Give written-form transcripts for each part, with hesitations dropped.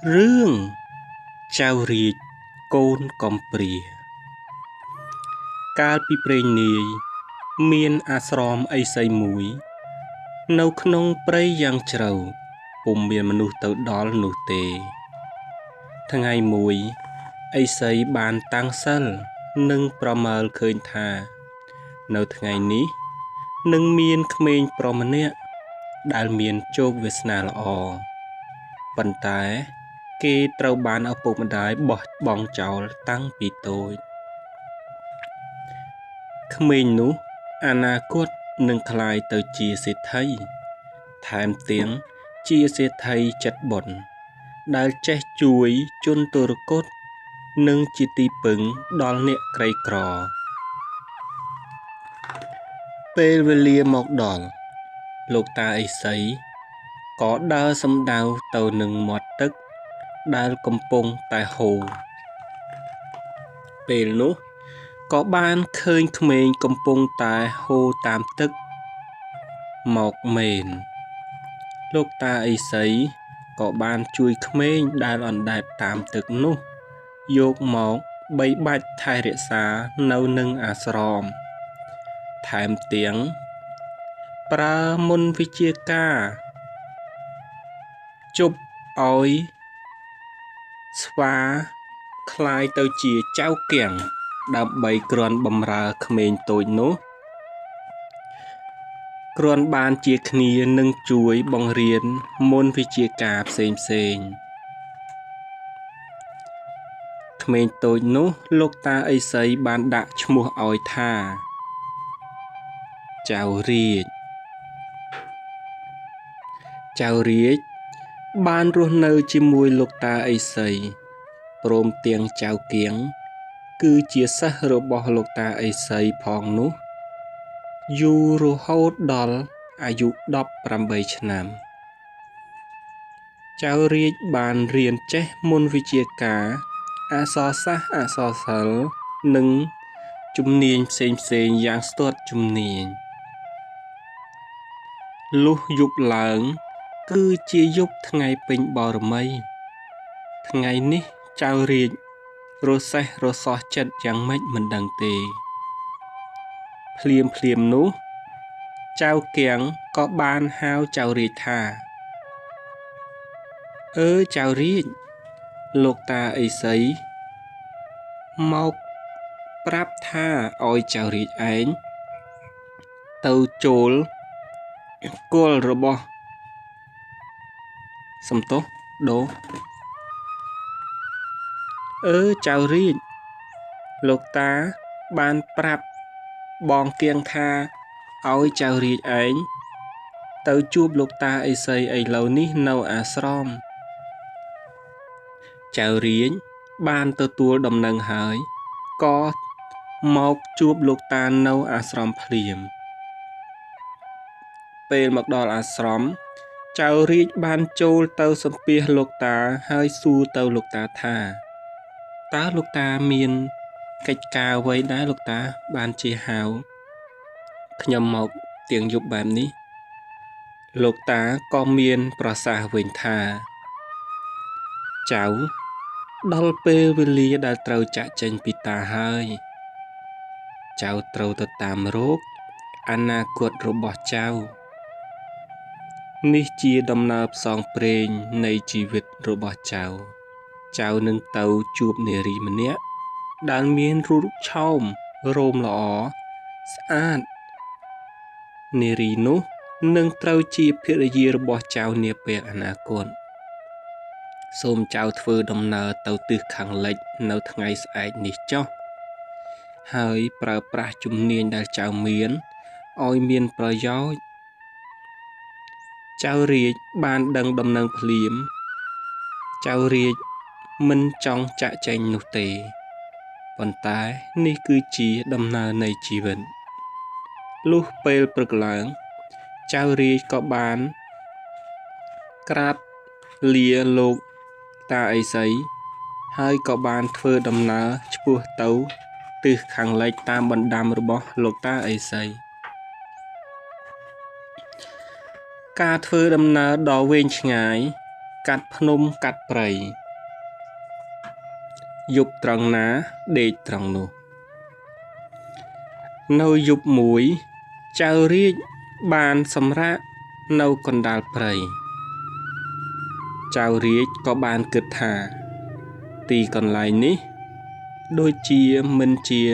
រឿងចៅរាជកូនកំព្រាកាលពីព្រេងនាយមានអាស្រមឥសីមួយនៅក្នុងព្រៃយ៉ាងជ្រៅពុំមានមនុស្សទៅដល់នោះទេថ្ងៃមួយឥសីបានតាំងសិលនិងប្រមើលឃើញថានៅថ្ងៃនេះនឹងមានក្មេងប្រុសម្នាក់ដែលមានជោគវាសនាល្អប៉ុន្តែគេត្រូវបានឪពុកម្ដាយបោះបង់ចោលតាំងពីតូចក្មេងនោះអនាគតនឹងក្លាយទៅជាសេដ្ឋីថែមទាំងជាសេដ្ឋីចិត្តបុណ្យដែលចេះជួយជនទុរគតនិងជាទីពឹងដល់អ្នកក្រីក្រពេលវេលាមកដល់លោកតាឥសីក៏ដើរសំដៅទៅនឹងមាត់ទឹកដែលកំពុងតែហូរពេលនោះក៏បានឃើញក្មេងកំពុងតែហូរតាមទឹកមកមែនលោកតាឥសីក៏បានជួយក្មេងដែលអណ្ដែតតាមទឹកនោះយកមកបីបាច់ថែរក្សានៅនឹងអាស្រមថែមទាំងប្រើមន្តវិជ្ជាការជប់ឲ្យស្វាคล้ายទៅជាចៅកៀងដើម្បីគ្រាន់បំរើក្មេងតូចនោះគ្រាន់បានជាគ្នានឹងជួយបង្រៀនមន្តវិជ្ជាការផ្សេងក្មេងតូចនោះលោកតាឥសីបានដាក់ឈ្មោះឲ្យថាចៅរាជបានរស់នៅជាមួយលោកតាឥសីព្រមទាំងចៅកៀងគឺជាសិស្សរបស់លោកតាឥសីផងនោះយូររហូតដល់អាយុ18ឆ្នាំចៅរាជបានរៀនចេះមន្តវិជ្ជាការអក្សរសាស្ត្រអក្សរសិល្ប៍និងជំនាញផ្សេងយ៉ាងស្ទាត់ជំនាញលុះយប់ឡើងគឺជាយប់ថ្ងៃពេញបូរមីថ្ងៃនេះចៅរាជរសេះរសោះចិត្តយ៉ាងម៉េចមិនដឹងទេភ្លាមនោះចៅកៀងក៏បានហៅចៅរាជថាចៅរាជលោកតាឥសីមកប្រាប់ថាឲ្យចៅរាជឯងទៅចូលគល់របស់សំទោសដូចៅរាជលោកតាបានប្រាប់បងគៀងថាឲ្យចៅរាជឯងទៅជួបលោកតាឥសីឥឡូវនេះនៅអាស្រមចៅរាជបានទទួលដំណឹងហើយក៏មកជួបលោកតានៅអាស្រមភ្លាមពេលមកដល់អាស្រមចៅរាជបានចូលទៅសំពះលោកតាហើយសួរទៅលោកតាថាតើលោកតាមានកិច្ចការអ្វីដែរលោកតាបានជាហៅខ្ញុំមកទៀងយប់បែបនេះលោកតាក៏មានប្រសាសន៍វិញថាចៅដល់ពេលវេលាដែលត្រូវចាក់ចេញពីតាហើយចៅត្រូវទៅតាមរកអនាគតរបស់ចៅនេះជាដំណើរផ្សងព្រេងនៃជីវិតរបស់ចៅនឹងទៅជួបនារីម្នាក់ដែលមានរូបឆោមរោមល្អស្អាតនារីនោះនឹងត្រូវជាភរិយារបស់ចៅនាពេលអនាគតសូមចៅធ្វើដំណើរទៅទិសខាងលិចនៅថ្ងៃស្អែកនេះចុះហើយប្រើប្រាស់ជំនាញដែលចៅមានឲ្យមានប្រយោជន៍ចៅរាជបានដឹងដំណឹងភ្លាមចៅរាជមិនចង់ចាក់ចែងនោះទេប៉ុន្តែនេះគឺជាដំណើរនៃជីវិតលុះពេលព្រឹកឡើងចៅរាជក៏បានក្រាបលាលោកតាឥសីហើយក៏បានធ្វើដំណើរឆ្ពោះទៅទិសខាងលិចតាមបណ្ដាំរបស់លោកតាឥសីការធ្វើដំណើរដ៏វែងឆ្ងាយ កាត់ភ្នំកាត់ព្រៃយប់ត្រង់ណាដេកត្រង់នោះនៅយប់មួយចៅរាជបានសម្រាកនៅកណ្ដាលព្រៃចៅរាជក៏បានគិតថាទីកន្លែងនេះដូចជាមិនជា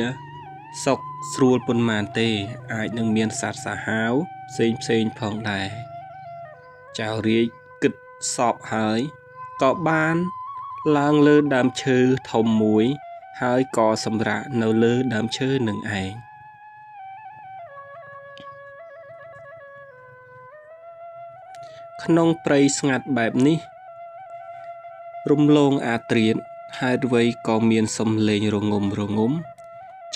សុខស្រួលប៉ុន្មានទេអាចនឹងមានសត្វសាហាវផ្សេងផងដែរចៅរាជគិតសពហើយក៏បានឡើងលើដើមឈើធំមួយហើយក៏សម្រាកនៅលើដើមឈើនឹងឯងក្នុងព្រៃស្ងាត់បែបនេះរំលងអាត្រៀតហេតុអ្វីក៏មានសំឡេងរងំ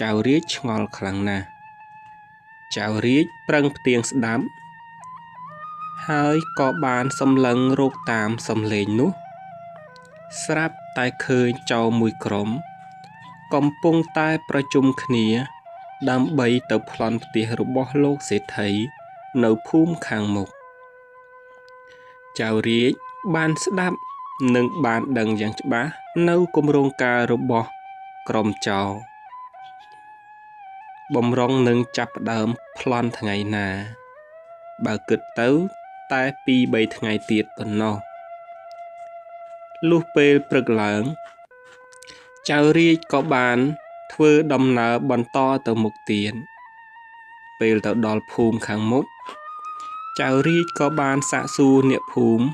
ចៅរាជឆ្ងល់ខ្លាំងណាស់ចៅរាជប្រឹងផ្ទៀងស្ដាប់ហើយក៏បានសម្លឹងរកតាមសំឡេងនោះស្រាប់តែឃើញចៅមួយក្រុមកំពុងតែប្រជុំគ្នាដើម្បីទៅប្លន់ផ្ទះរបស់លោកសេដ្ឋីនៅភូមិខាងមុខចៅរាជបានស្ដាប់និងបានដឹងយ៉ាងច្បាស់នៅគម្រោងការរបស់ក្រុមចៅបំរុងនឹងចាប់ផ្ដើមប្លន់ថ្ងៃណាបើគិតទៅតែ2-3ថ្ងៃទៀតប៉ុណ្ណោះលុះពេលព្រឹកឡើងចៅរាជក៏បានធ្វើដំណើរបន្តទៅមុខទៀតពេលទៅដល់ភូមិខាងមុខចៅរាជក៏បានសាកសួរអ្នកភូមិ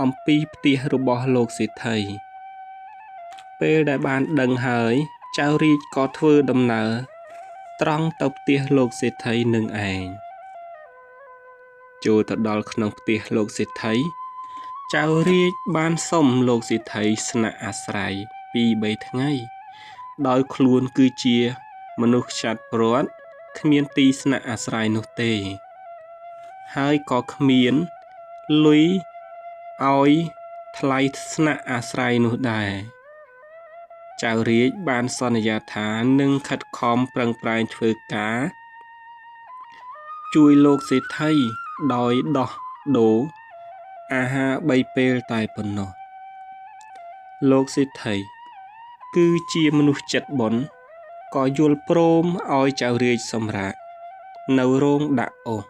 អំពីផ្ទះរបស់លោកសេដ្ឋីពេលដែលបានដឹងហើយចៅរាជក៏ធ្វើដំណើរត្រង់ទៅផ្ទះលោកសេដ្ឋីនឹងឯងចូលទៅដល់ក្នុងផ្ទះលោកសេដ្ឋីចៅរាជបានសុំលោកសេដ្ឋីស្នាក់អាស្រ័យ 2-3 ថ្ងៃដោយខ្លួនគឺជាមនុស្សខ្ចាត់ព្រាត់គ្មានទីស្នាក់អាស្រ័យនោះទេហើយក៏គ្មានលុយឲ្យថ្លៃស្នាក់អាស្រ័យនោះដែរចៅរាជបានសន្យាថានឹងខិតខំប្រឹងប្រែងធ្វើការជួយលោកសេដ្ឋីដោយដោះដូរអាហារ3ពេលតែប៉ុណ្ណោះលោកសេដ្ឋីគឺជាមនុស្សចិត្តបុណ្យក៏យល់ព្រមឲ្យចៅរាជសម្រាកនៅរោងដាក់អុស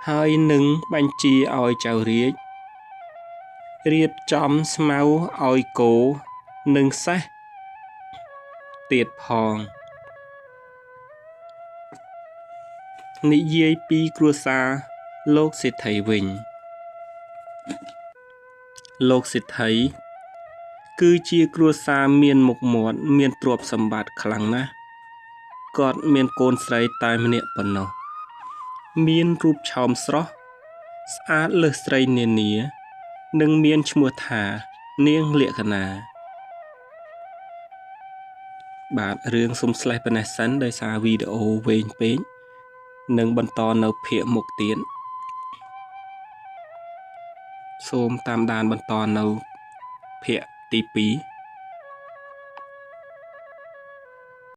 ហើយនឹងបញ្ជាឲ្យចៅរាជរៀបចំស្មៅឲ្យគោនិងសេះទៀតផងនិយាយពីគ្រួសារលោកសេដ្ឋីវិញលោកសេដ្ឋីគឺជាគ្រួសារមានមុខមាត់មានទ្រព្យសម្បត្តិខ្លាំងណាស់គាត់មានកូនស្រីតែម្នាក់ប៉ុណ្ណោះមានរូបឆោមស្រស់ស្អាតលើសស្រីនានានិងមានឈ្មោះថានាងលក្ខណាបាទរឿងសុំស្លេះប៉ុណ្ណេះសិនដោយសារវីដេអូវែងពេកនឹងបន្តនៅភាគមុខទៀតសូមតាមដានបន្តនៅភាគទី2